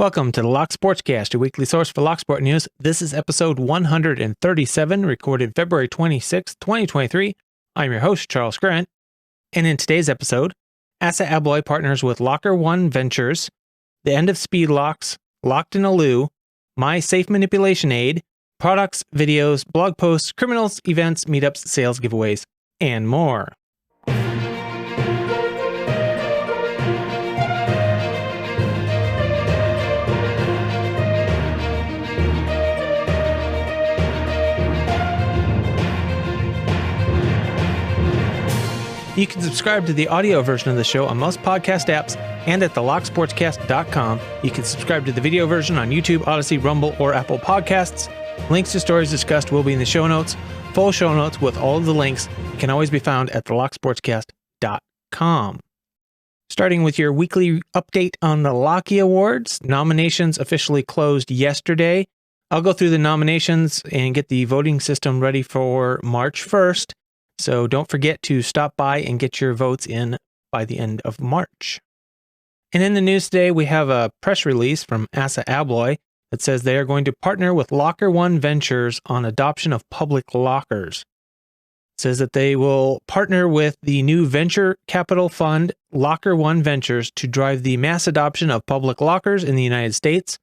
Welcome to the Lock Sportscast, your weekly source for Locksport news. This is episode 137, recorded February 26, 2023. I'm your host, Charles Grant. And in today's episode, ASSA ABLOY partners with Locker One Ventures, the End of Speedlocks, Locked in a Loo, My Safe Manipulation Aid, products, videos, blog posts, criminals, events, meetups, sales, giveaways, and more. You can subscribe to the audio version of the show on most podcast apps and at thelocksportscast.com. You can subscribe to the video version on YouTube, Odyssey, Rumble, or Apple Podcasts. Links to stories discussed will be in the show notes. Full show notes with all of the links can always be found at thelocksportscast.com. Starting with your weekly update on the Locky Awards, nominations officially closed yesterday. I'll go through the nominations and get the voting system ready for March 1st. So don't forget to stop by and get your votes in by the end of March. And in the news today, we have a press release from ASSA ABLOY that says they are going to partner with Locker One Ventures on adoption of public lockers. It says that they will partner with the new venture capital fund, Locker One Ventures, to drive the mass adoption of public lockers in the United States.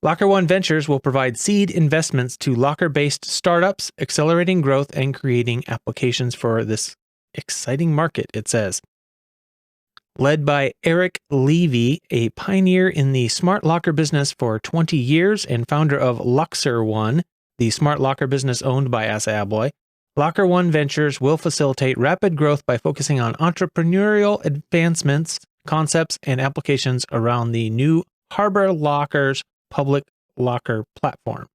Locker One Ventures will provide seed investments to locker-based startups, accelerating growth and creating applications for this exciting market, it says. Led by Eric Levy, a pioneer in the smart locker business for 20 years and founder of Luxor One, the smart locker business owned by ASSA ABLOY, Locker One Ventures will facilitate rapid growth by focusing on entrepreneurial advancements, concepts, and applications around the new Harbor Lockers public locker platform.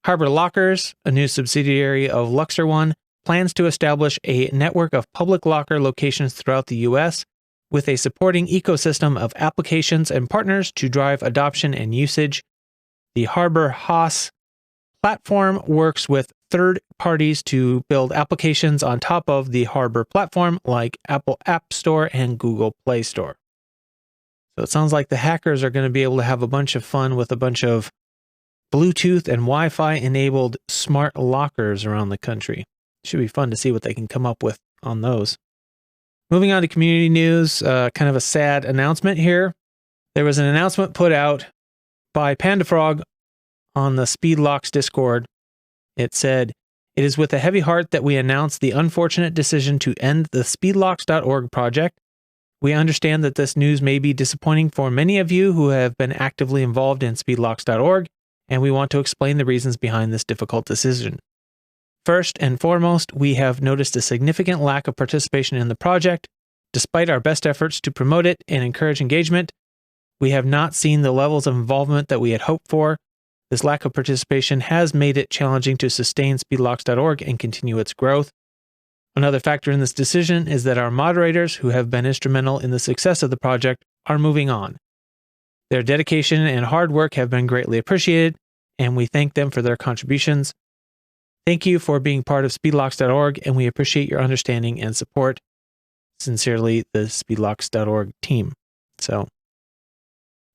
Harbor Lockers, a new subsidiary of Luxor One, plans to establish a network of public locker locations throughout the U.S. with a supporting ecosystem of applications and partners to drive adoption and usage. The Harbor Haas platform works with third parties to build applications on top of the Harbor platform like Apple App Store and Google Play Store. So it sounds like the hackers are going to be able to have a bunch of fun with a bunch of Bluetooth and Wi-Fi enabled smart lockers around the country. Should be fun to see what they can come up with on those. Moving on to community news, kind of a sad announcement here. There was an announcement put out by PandaFrog on the Speedlocks Discord. It said, "It is with a heavy heart that we announce the unfortunate decision to end the speedlocks.org project. We understand that this news may be disappointing for many of you who have been actively involved in speedlocks.org, and we want to explain the reasons behind this difficult decision. First and foremost, we have noticed a significant lack of participation in the project. Despite our best efforts to promote it and encourage engagement, we have not seen the levels of involvement that we had hoped for. This lack of participation has made it challenging to sustain speedlocks.org and continue its growth. Another factor in this decision is that our moderators, who have been instrumental in the success of the project, are moving on. Their dedication and hard work have been greatly appreciated, and we thank them for their contributions. Thank you for being part of speedlocks.org, and we appreciate your understanding and support. Sincerely, the speedlocks.org team." So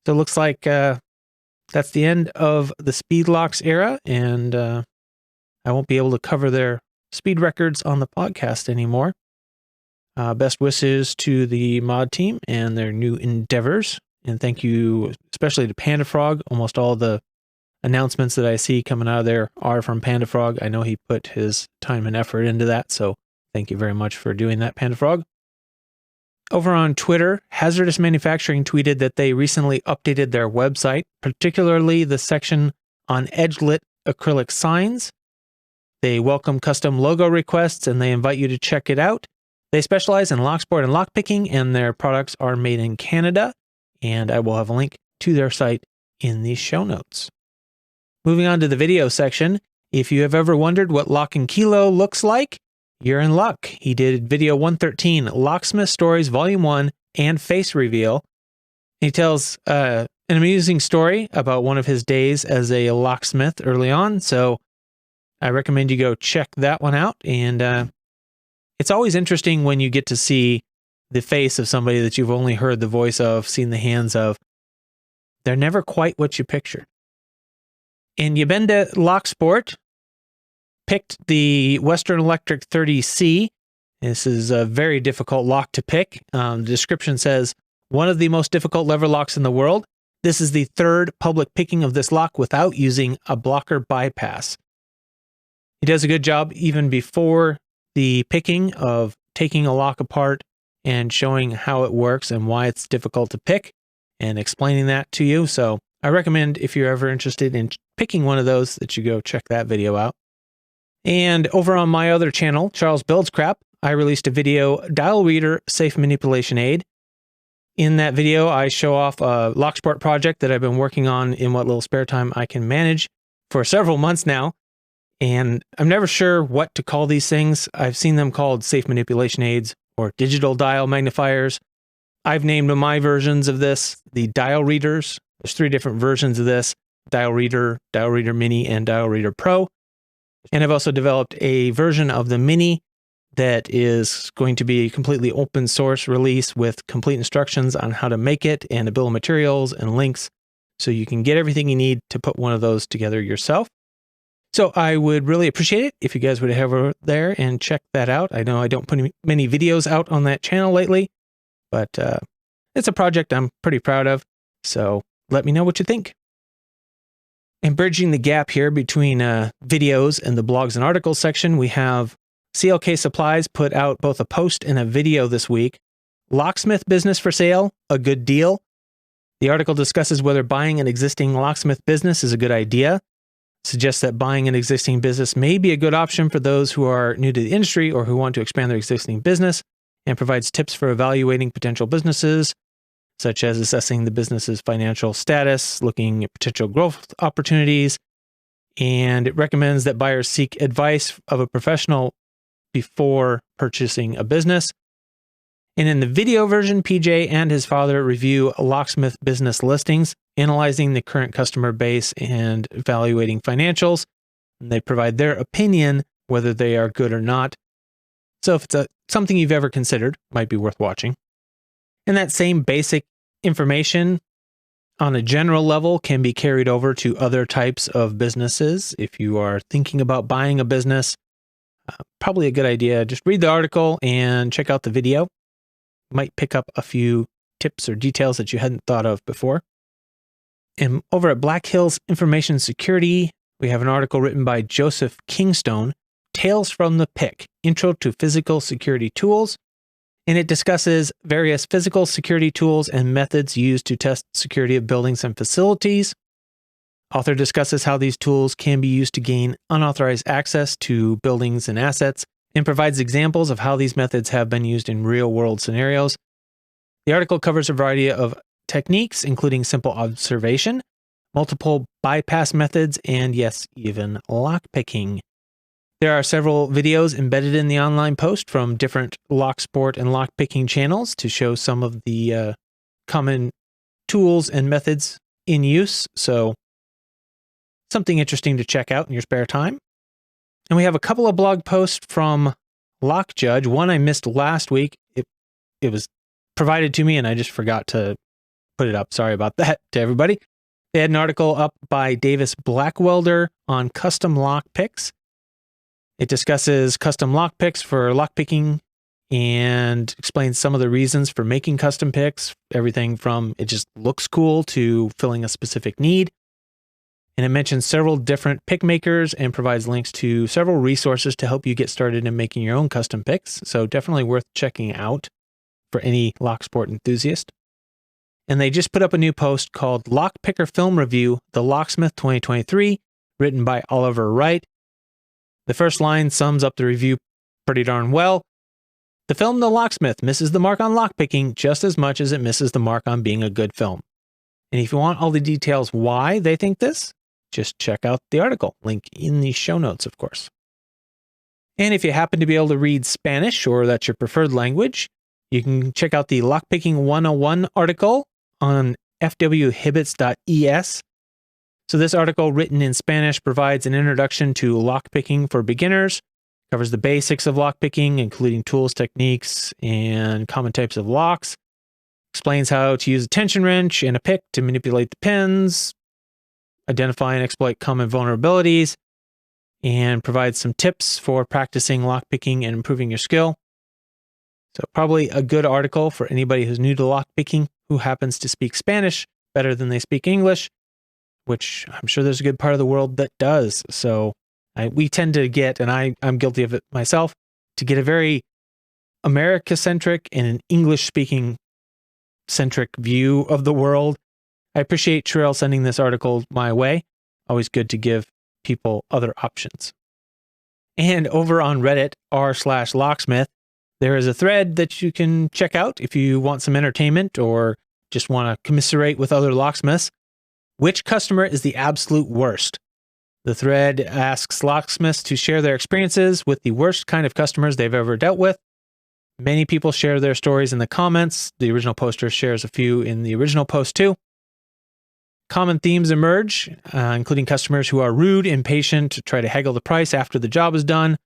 it looks like that's the end of the Speedlocks era, and I won't be able to cover their speed records on the podcast anymore. Best wishes to the mod team and their new endeavors. And thank you especially to PandaFrog. Almost all the announcements that I see coming out of there are from PandaFrog. I know he put his time and effort into that, so thank you very much for doing that, PandaFrog. Over on Twitter, Hazzertous Manufacturing tweeted that they recently updated their website, particularly the section on edge-lit acrylic signs. They welcome custom logo requests, and they invite you to check it out. They specialize in locksport and lockpicking, and their products are made in Canada, and I will have a link to their site in the show notes. Moving on to the video section, if you have ever wondered what Lock and Kilo looks like, you're in luck. He did video 113, Locksmith Stories Volume 1, and Face Reveal. He tells an amusing story about one of his days as a locksmith early on, so I recommend you go check that one out. And it's always interesting when you get to see the face of somebody that you've only heard the voice of, seen the hands of. They're never quite what you pictured. And Yabenda Locksport picked the Western Electric 30C. This is a very difficult lock to pick. The description says, one of the most difficult lever locks in the world. This is the third public picking of this lock without using a blocker bypass. He does a good job even before the picking of taking a lock apart and showing how it works and why it's difficult to pick and explaining that to you. So I recommend, if you're ever interested in picking one of those, that you go check that video out. And over on my other channel, Charles Builds Crap, I released a video, Dial Reader Safe Manipulation Aid. In that video, I show off a locksport project that I've been working on in what little spare time I can manage for several months now. And I'm never sure what to call these things. I've seen them called safe manipulation aids or digital dial magnifiers. I've named my versions of this the dial readers. There's 3 different versions of this: Dial Reader Mini, and Dial Reader Pro. And I've also developed a version of the Mini that is going to be a completely open source release with complete instructions on how to make it and a bill of materials and links, so you can get everything you need to put one of those together yourself. So I would really appreciate it if you guys would head over there and check that out. I know I don't put many videos out on that channel lately, but it's a project I'm pretty proud of. So let me know what you think. And bridging the gap here between videos and the blogs and articles section, we have CLK Supplies put out both a post and a video this week. Locksmith business for sale, a good deal. The article discusses whether buying an existing locksmith business is a good idea. Suggests that buying an existing business may be a good option for those who are new to the industry or who want to expand their existing business, and provides tips for evaluating potential businesses, such as assessing the business's financial status, looking at potential growth opportunities, and it recommends that buyers seek advice of a professional before purchasing a business. And in the video version, PJ and his father review locksmith business listings, analyzing the current customer base and evaluating financials. And they provide their opinion whether they are good or not. So if it's something you've ever considered, might be worth watching. And that same basic information on a general level can be carried over to other types of businesses. If you are thinking about buying a business, probably a good idea. Just read the article and check out the video. Might pick up a few tips or details that you hadn't thought of before. And over at Black Hills Information Security, we have an article written by Joseph Kingstone, Tales from the Pick, Intro to Physical Security Tools. And it discusses various physical security tools and methods used to test security of buildings and facilities. Author discusses how these tools can be used to gain unauthorized access to buildings and assets, and provides examples of how these methods have been used in real-world scenarios. The article covers a variety of techniques, including simple observation, multiple bypass methods, and yes, even lockpicking. There are several videos embedded in the online post from different locksport and lockpicking channels to show some of the common tools and methods in use. So something interesting to check out in your spare time. And we have a couple of blog posts from Lock Judge. One I missed last week. It was provided to me and I just forgot to put it up. Sorry about that to everybody. They had an article up by Davis Blackwelder on custom lock picks. It discusses custom lock picks for lockpicking and explains some of the reasons for making custom picks. Everything from it just looks cool to filling a specific need. And it mentions several different pick makers and provides links to several resources to help you get started in making your own custom picks. So definitely worth checking out for any locksport enthusiast. And they just put up a new post called Lockpicker Film Review, The Locksmith 2023, written by Oliver Wright. The first line sums up the review pretty darn well. The film The Locksmith misses the mark on lockpicking just as much as it misses the mark on being a good film. And if you want all the details why they think this, just check out the article. Link in the show notes, of course. And if you happen to be able to read Spanish, or that's your preferred language, you can check out the Lockpicking 101 article on fwhibbits.es. So this article, written in Spanish, provides an introduction to lockpicking for beginners, covers the basics of lockpicking, including tools, techniques, and common types of locks, explains how to use a tension wrench and a pick to manipulate the pins, identify and exploit common vulnerabilities, and provides some tips for practicing lockpicking and improving your skill. So probably a good article for anybody who's new to lockpicking who happens to speak Spanish better than they speak English, which I'm sure there's a good part of the world that does. So we tend to get, and I'm guilty of it myself, to get a very America-centric and an English-speaking centric view of the world. I appreciate Sherelle sending this article my way. Always good to give people other options. And over on Reddit, r/locksmith, there is a thread that you can check out if you want some entertainment or just want to commiserate with other locksmiths. Which customer is the absolute worst? The thread asks locksmiths to share their experiences with the worst kind of customers they've ever dealt with. Many people share their stories in the comments. The original poster shares a few in the original post too. Common themes emerge, including customers who are rude, impatient, try to haggle the price after the job is done.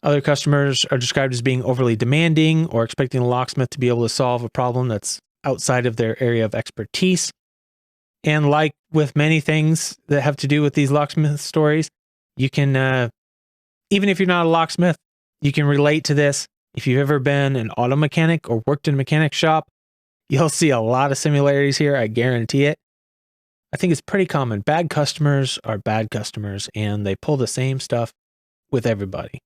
Other customers are described as being overly demanding or expecting a locksmith to be able to solve a problem that's outside of their area of expertise. And like with many things that have to do with these locksmith stories, you can, even if you're not a locksmith, you can relate to this. If you've ever been an auto mechanic or worked in a mechanic shop, you'll see a lot of similarities here, I guarantee it. I think it's pretty common. Bad customers are bad customers, and they pull the same stuff with everybody.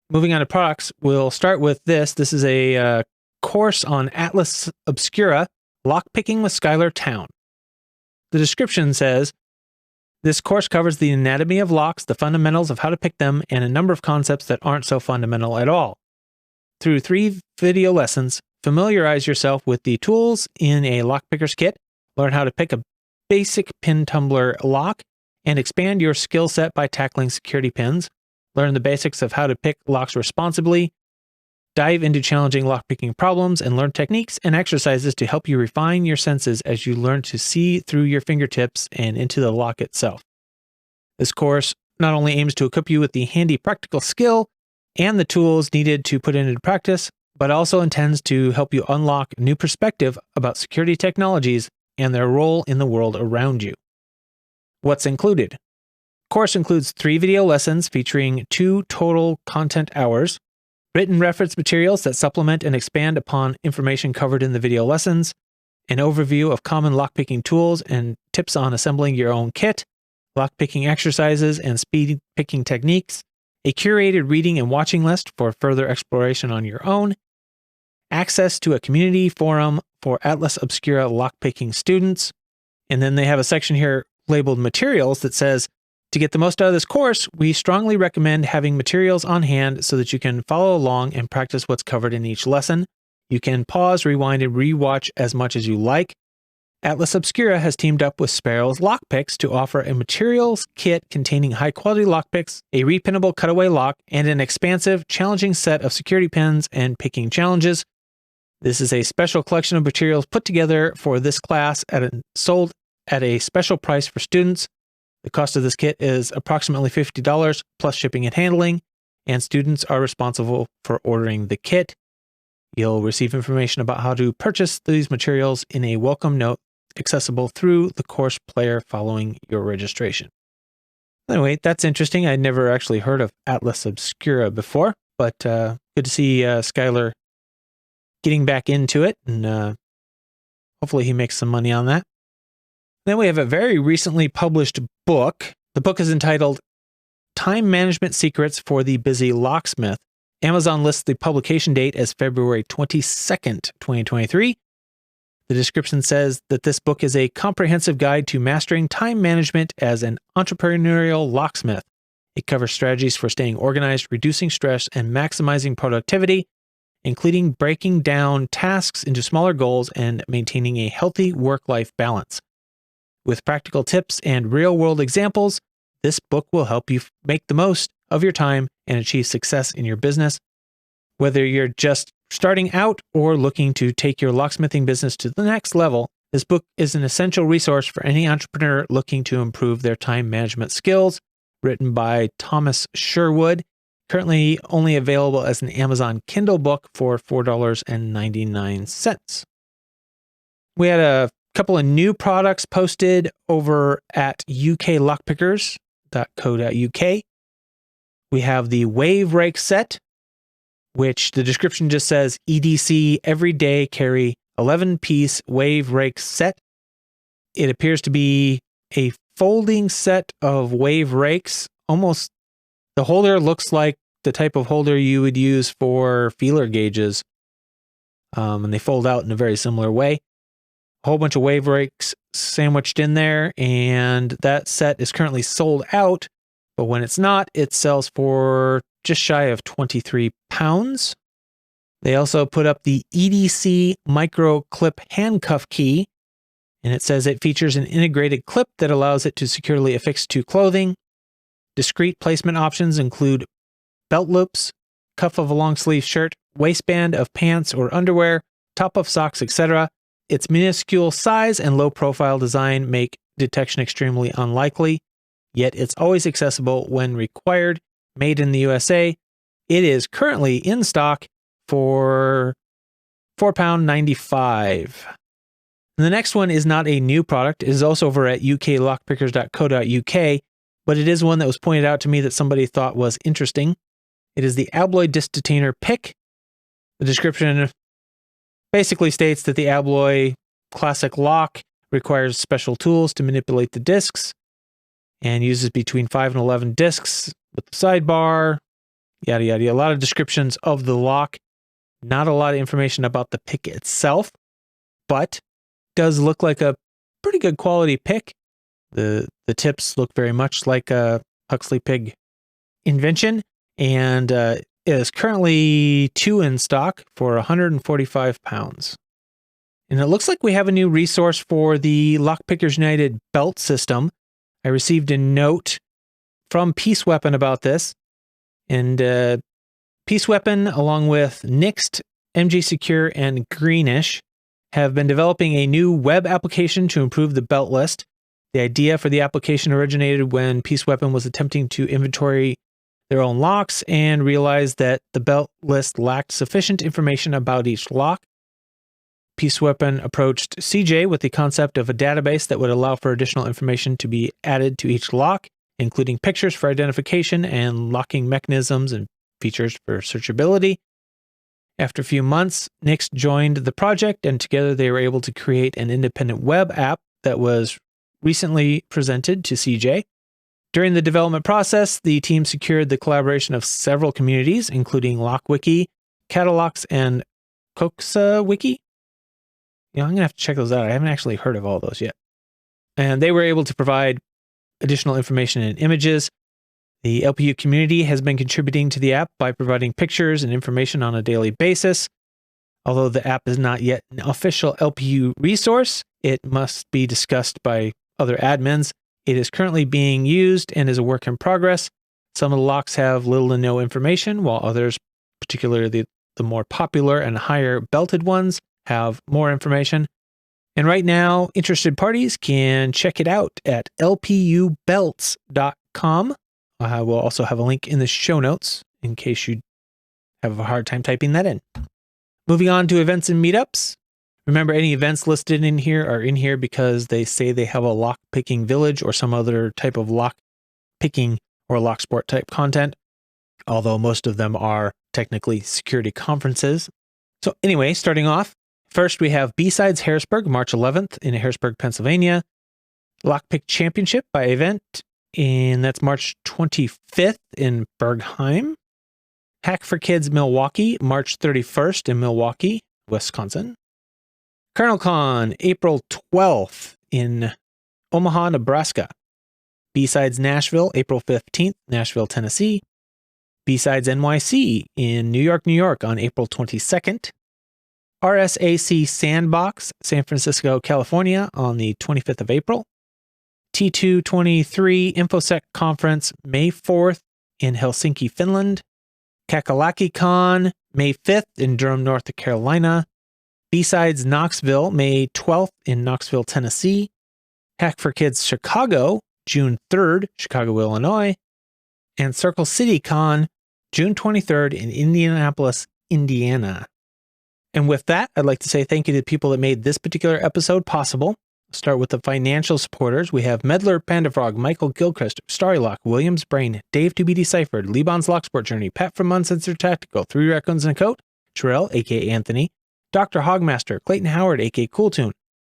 Moving on to products, we'll start with this. This is a course on Atlas Obscura, Lockpicking with Skylar Town. The description says, this course covers the anatomy of locks, the fundamentals of how to pick them, and a number of concepts that aren't so fundamental at all. Through 3 video lessons, familiarize yourself with the tools in a lockpicker's kit, learn how to pick a basic pin tumbler lock, and expand your skill set by tackling security pins. Learn the basics of how to pick locks responsibly. Dive into challenging lockpicking problems and learn techniques and exercises to help you refine your senses as you learn to see through your fingertips and into the lock itself. This course not only aims to equip you with the handy practical skill and the tools needed to put into practice, but also intends to help you unlock new perspective about security technologies and their role in the world around you. What's included? The course includes 3 video lessons featuring 2 total content hours, written reference materials that supplement and expand upon information covered in the video lessons, an overview of common lockpicking tools and tips on assembling your own kit, lockpicking exercises and speed picking techniques, a curated reading and watching list for further exploration on your own, access to a community forum for Atlas Obscura lockpicking students, and then they have a section here labeled materials that says, to get the most out of this course, we strongly recommend having materials on hand so that you can follow along and practice what's covered in each lesson. You can pause, rewind, and rewatch as much as you like. Atlas Obscura has teamed up with Sparrow's Lockpicks to offer a materials kit containing high-quality lockpicks, a repinnable cutaway lock, and an expansive, challenging set of security pins and picking challenges. This is a special collection of materials put together for this class sold at a special price for students. The cost of this kit is approximately $50 plus shipping and handling, and students are responsible for ordering the kit. You'll receive information about how to purchase these materials in a welcome note accessible through the course player following your registration. Anyway, that's interesting. I'd never actually heard of Atlas Obscura before, but good to see Skylar getting back into it, and hopefully he makes some money on that. Then we have a very recently published book. The book is entitled Time Management Secrets for the Busy Locksmith. Amazon lists the publication date as February 22nd, 2023. The description says that this book is a comprehensive guide to mastering time management as an entrepreneurial locksmith. It covers strategies for staying organized, reducing stress, and maximizing productivity, including breaking down tasks into smaller goals and maintaining a healthy work-life balance. With practical tips and real-world examples, this book will help you make the most of your time and achieve success in your business. Whether you're just starting out or looking to take your locksmithing business to the next level, this book is an essential resource for any entrepreneur looking to improve their time management skills. Written by Thomas Sherwood, currently only available as an Amazon Kindle book for $4.99. We had a couple of new products posted over at uklockpickers.co.uk. We have the Wave Rake set, which the description just says EDC everyday carry 11-piece Wave Rake set. It appears to be a folding set of wave rakes. Almost the holder looks like the type of holder you would use for feeler gauges. And they fold out in a very similar way. A whole bunch of wave rakes sandwiched in there, and that set is currently sold out. But when it's not, it sells for just shy of £23. They also put up the EDC micro clip handcuff key, and it says it features an integrated clip that allows it to securely affix to clothing. Discrete placement options include belt loops, cuff of a long sleeve shirt, waistband of pants or underwear, top of socks, etc. Its minuscule size and low profile design make detection extremely unlikely, yet it's always accessible when required. Made in the USA. It is currently in stock for £4.95. And the next one is not a new product. It is also over at uklockpickers.co.uk, but it is one that was pointed out to me that somebody thought was interesting. It is the Abloy Disc Detainer Pick. The description basically states that the Abloy Classic Lock requires special tools to manipulate the discs and uses between 5 and 11 discs with the sidebar, yada, yada, yada. A lot of descriptions of the lock. Not a lot of information about the pick itself, but does look like a pretty good quality pick. The tips look very much like a Huxley Pig invention, and is currently 2 in stock for £145. And it looks like we have a new resource for the Lockpickers United belt system. I received a note from Peace Weapon about this, and Peace Weapon, along with Nixt, MG Secure, and Greenish, have been developing a new web application to improve the belt list. The idea for the application originated when Peace Weapon was attempting to inventory their own locks and realized that the belt list lacked sufficient information about each lock. Peace Weapon approached CJ with the concept of a database that would allow for additional information to be added to each lock, including pictures for identification and locking mechanisms and features for searchability. After a few months, Nixt joined the project, and together they were able to create an independent web app that was recently presented to CJ. During the development process, the team secured the collaboration of several communities, including LockWiki, Catalocks, and CoxaWiki. I'm going to have to check those out. I haven't actually heard of all those yet. And they were able to provide additional information and images. The LPU community has been contributing to the app by providing pictures and information on a daily basis. Although the app is not yet an official LPU resource, it must be discussed by other admins. It is currently being used and is a work in progress. Some of the locks have little to no information, while others, particularly the more popular and higher belted ones, have more information. And right now, interested parties can check it out at lpubelts.com. I will also have a link in the show notes in case you have a hard time typing that in. Moving on to events and meetups. Remember, any events listed in here are in here because they say they have a lock picking village or some other type of lock picking or lock sport type content, although most of them are technically security conferences. So anyway, starting off, first we have B-Sides Harrisburg, March 11th in Harrisburg, Pennsylvania. Lockpick Championship by event, and that's March 25th in Bergheim. Hack for Kids Milwaukee, March 31st in Milwaukee, Wisconsin. KernelCon, April 12th in Omaha, Nebraska. B-Sides Nashville, April 15th, Nashville, Tennessee. B-Sides NYC in New York on April 22nd. RSAC Sandbox, San Francisco, California on the 25th of April. T223 InfoSec Conference, May 4th in Helsinki, Finland. KakalakiCon, May 5th in Durham, North Carolina. B-Sides Knoxville, May 12th in Knoxville, Tennessee. Hack for Kids Chicago, June 3rd, Chicago, Illinois. And Circle City Con, June 23rd in Indianapolis, Indiana. And with that, I'd like to say thank you to the people that made this particular episode possible. Start with the financial supporters. We have Medler, Pandafrog, Michael Gilchrist, Starrylock, Williams Brain, Dave to be deciphered, Liban's Locksport Journey, Pat from Uncensored Tactical, 3 Raccoons and a Coat, Terrell, aka Anthony, DoctorHogmaster, Clayton Howard, aka Kewltune,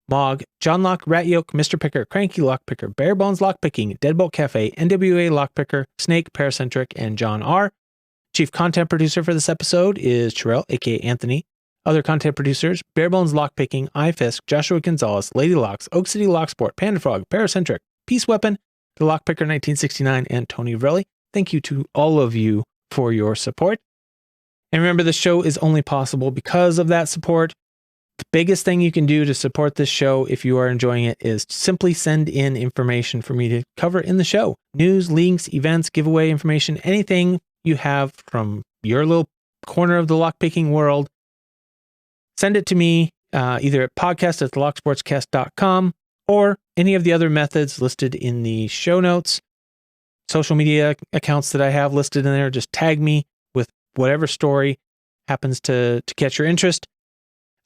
Mog, Jon Lock, Ratyoke, MrPickur, CrankyLockPicker, Barebones Lockpicking, Deadbolt Cafe, NWA Lockpicker, Snake, Paracentric, and John R. Chief content producer for this episode is Terrell, aka Anthony. Other content producers, Barebones Lockpicking, iFisk, Joshua Gonzalez, Lady Locks, Oak City Locksport, Pandafrog, Paracentric, Peace Weapon, The Lockpicker 1969, and Tony Vrelli. Thank you to all of you for your support. And remember, the show is only possible because of that support. The biggest thing you can do to support this show, if you are enjoying it, is simply send in information for me to cover in the show. News, links, events, giveaway information, anything you have from your little corner of the lockpicking world. Send it to me either at podcast@thelocksportscast.com or any of the other methods listed in the show notes. Social media accounts that I have listed in there, just tag me with whatever story happens to catch your interest.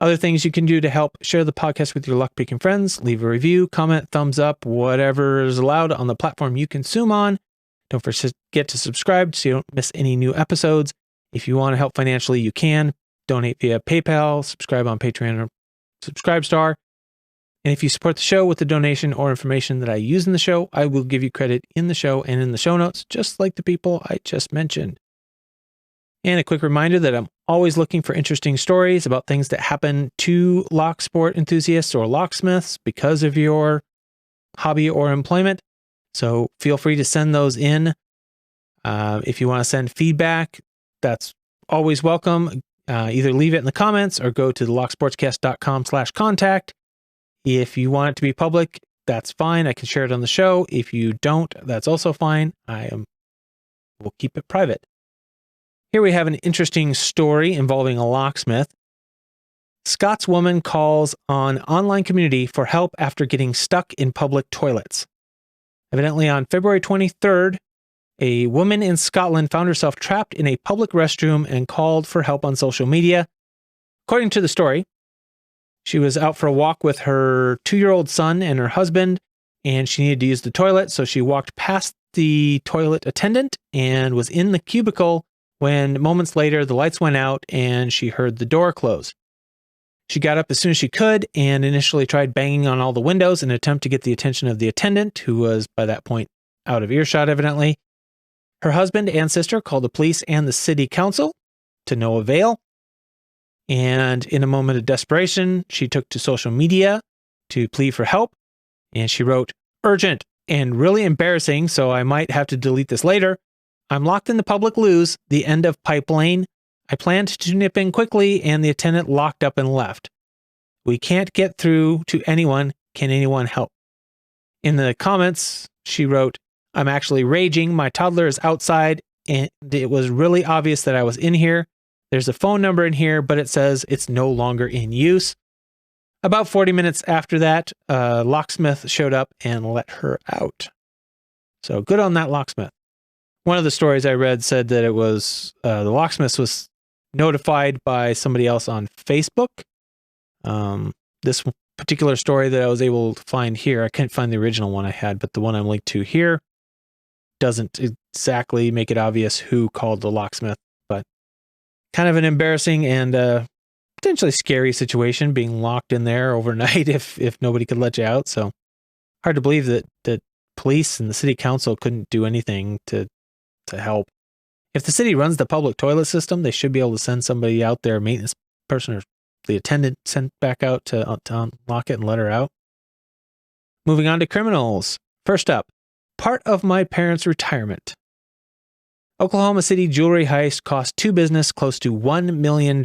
Other things you can do to help: share the podcast with your lockpicking friends, leave a review, comment, thumbs up, whatever is allowed on the platform you consume on. Don't forget to subscribe so you don't miss any new episodes. If you want to help financially, you can. Donate via PayPal, subscribe on Patreon or Subscribestar. And if you support the show with the donation or information that I use in the show, I will give you credit in the show and in the show notes, just like the people I just mentioned. And a quick reminder that I'm always looking for interesting stories about things that happen to lock sport enthusiasts or locksmiths because of your hobby or employment. So feel free to send those in. If you want to send feedback, that's always welcome. Either leave it in the comments or go to the locksportscast.com/contact. If you want it to be public, that's fine. I can share it on the show. If you don't, that's also fine. We'll keep it private. Here we have an interesting story involving a locksmith. Scots woman calls on online community for help after getting stuck in public toilets. Evidently on February 23rd, a woman in Scotland found herself trapped in a public restroom and called for help on social media. According to the story, she was out for a walk with her 2-year-old son and her husband, and she needed to use the toilet, so she walked past the toilet attendant and was in the cubicle when moments later the lights went out and she heard the door close. She got up as soon as she could and initially tried banging on all the windows in an attempt to get the attention of the attendant, who was by that point out of earshot evidently. Her husband and sister called the police and the city council, to no avail. And in a moment of desperation, she took to social media to plead for help. And she wrote, "Urgent and really embarrassing, so I might have to delete this later. I'm locked in the public loos, the end of pipe lane. I planned to nip in quickly and the attendant locked up and left. We can't get through to anyone. Can anyone help?" In the comments, she wrote, "I'm actually raging. My toddler is outside and it was really obvious that I was in here. There's a phone number in here, but it says it's no longer in use." About 40 minutes after that, a locksmith showed up and let her out. So good on that locksmith. One of the stories I read said that it was the locksmith was notified by somebody else on Facebook. This particular story that I was able to find here, I can't find the original one I had, but the one I'm linked to here doesn't exactly make it obvious who called the locksmith, but kind of an embarrassing and potentially scary situation, being locked in there overnight if nobody could let you out. So hard to believe that police and the city council couldn't do anything to help. If the city runs the public toilet system, they should be able to send somebody out there, maintenance person or the attendant sent back out to unlock it and let her out. Moving on to criminals. First up, part of my parents' retirement. Oklahoma City jewelry heist cost 2 business close to $1 million.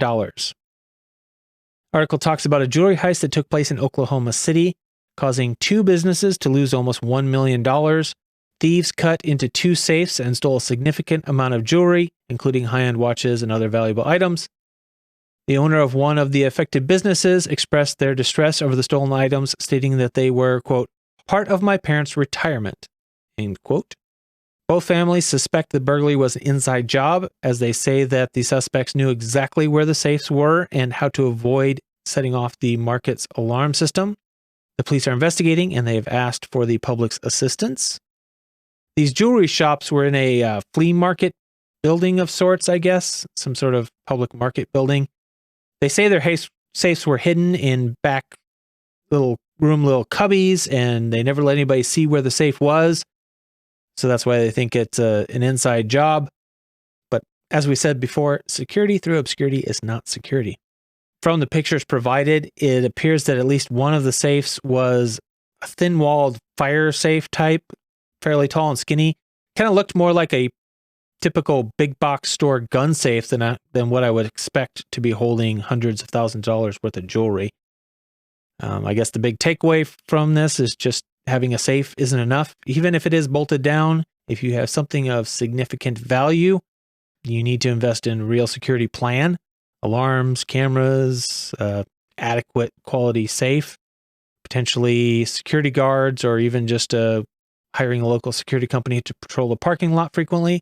Article talks about a jewelry heist that took place in Oklahoma City, causing 2 businesses to lose almost $1 million. Thieves cut into 2 safes and stole a significant amount of jewelry, including high-end watches and other valuable items. The owner of one of the affected businesses expressed their distress over the stolen items, stating that they were, quote, part of my parents' retirement, end quote. Both families suspect the burglary was an inside job, as they say that the suspects knew exactly where the safes were and how to avoid setting off the market's alarm system. The police are investigating, and they have asked for the public's assistance. These jewelry shops were in a flea market building of sorts, I guess, some sort of public market building. They say their safes were hidden in back little cubbies, and they never let anybody see where the safe was. So that's why they think it's an inside job. But as we said before, security through obscurity is not security. From the pictures provided, it appears that at least one of the safes was a thin-walled fire safe type, fairly tall and skinny. Kind of looked more like a typical big box store gun safe than what I would expect to be holding hundreds of thousands of dollars worth of jewelry. I guess the big takeaway from this is just having a safe isn't enough. Even if it is bolted down, if you have something of significant value, you need to invest in a real security plan, alarms, cameras, adequate quality safe, potentially security guards, or even just hiring a local security company to patrol the parking lot frequently.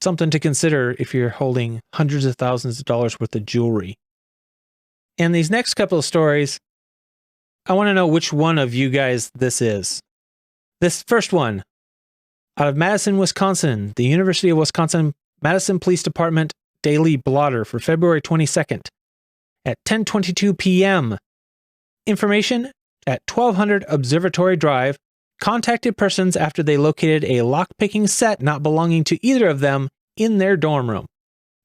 Something to consider if you're holding hundreds of thousands of dollars worth of jewelry. And these next couple of stories, I want to know which one of you guys this is. This first one, out of Madison, Wisconsin, the University of Wisconsin Madison Police Department Daily Blotter for February 22nd at 10:22 p.m. Information at 1200 Observatory Drive. Contacted persons after they located a lockpicking set not belonging to either of them in their dorm room.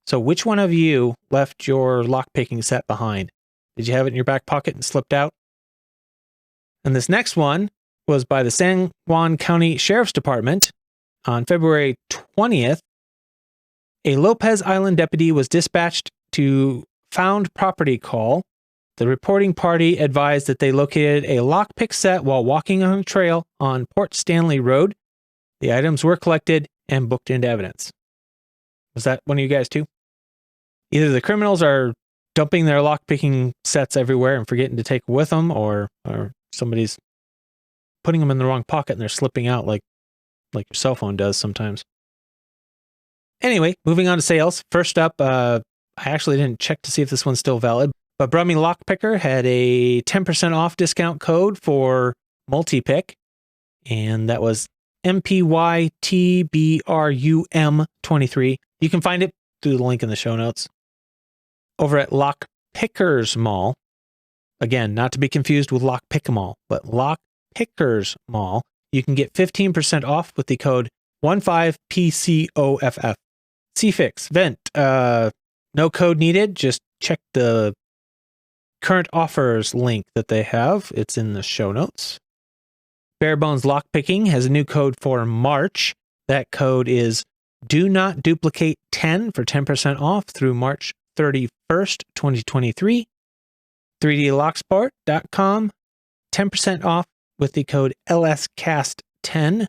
So which one of you left your lockpicking set behind? Did you have it in your back pocket and slipped out? And this next one was by the San Juan County Sheriff's Department on February 20th. A Lopez Island deputy was dispatched to found property call. The reporting party advised that they located a lockpick set while walking on a trail on Port Stanley Road. The items were collected and booked into evidence. Was that one of you guys too? Either the criminals are dumping their lockpicking sets everywhere and forgetting to take with them, or somebody's putting them in the wrong pocket and they're slipping out like your cell phone does sometimes. Anyway, moving on to sales. First up, I actually didn't check to see if this one's still valid, but Brummy Lockpicker had a 10% off discount code for multi-pick, and that was MPYTBRUM23. You can find it through the link in the show notes. Over at Lockpickers Mall, again, not to be confused with Lockpick Mall, but Lockpickers Mall, you can get 15% off with the code 15PCOFF. CFix, vent, no code needed. Just check the current offers link that they have. It's in the show notes. Barebones Lockpicking has a new code for March. That code is do not duplicate 10 for 10% off through March 31st, 2023. 3dlocksport.com, 10% off with the code LSCast10.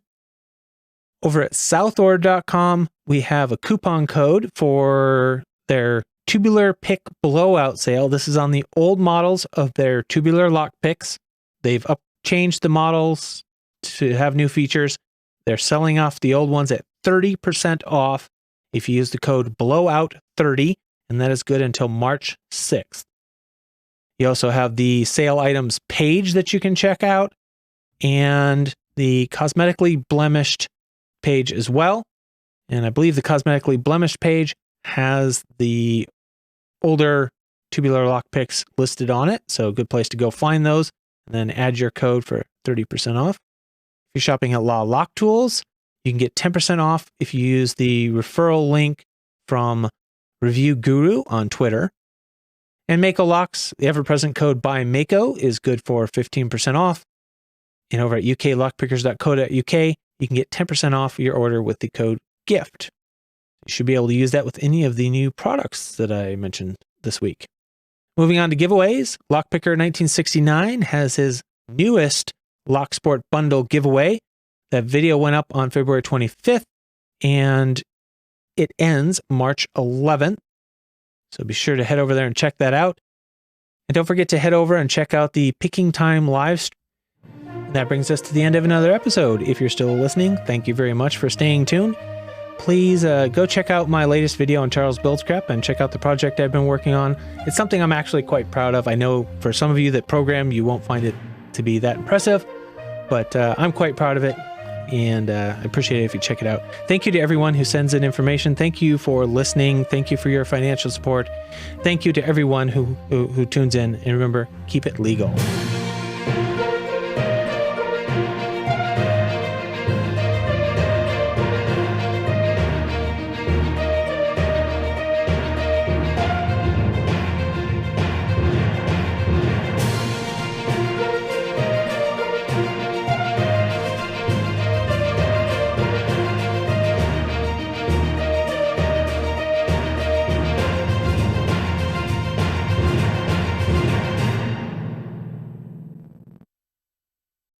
Over at southord.com, we have a coupon code for their tubular pick blowout sale. This is on the old models of their tubular lock picks. They've changed the models to have new features. They're selling off the old ones at 30% off if you use the code blowout30, and that is good until March 6th. You also have the sale items page that you can check out, and the cosmetically blemished page as well. And I believe the cosmetically blemished page has the older tubular lock picks listed on it. So a good place to go find those and then add your code for 30% off. If you're shopping at Law Lock Tools, you can get 10% off if you use the referral link from Review Guru on Twitter. And Mako Locks, the ever-present code by Mako is good for 15% off. And over at uklockpickers.co.uk, you can get 10% off your order with the code GIFT. You should be able to use that with any of the new products that I mentioned this week. Moving on to giveaways, Lockpicker 1969 has his newest Locksport bundle giveaway. That video went up on February 25th, and it ends March 11th. So be sure to head over there and check that out. And don't forget to head over and check out the Picking Time live stream. That brings us to the end of another episode. If you're still listening, thank you very much for staying tuned. Please go check out my latest video on Charles Builds Crap and check out the project I've been working on. It's something I'm actually quite proud of. I know for some of you that program, you won't find it to be that impressive, but I'm quite proud of it, and I appreciate it if you check it out. Thank you to everyone who sends in information. Thank you for listening. Thank you for your financial support. Thank you to everyone who tunes in. And remember, keep it legal.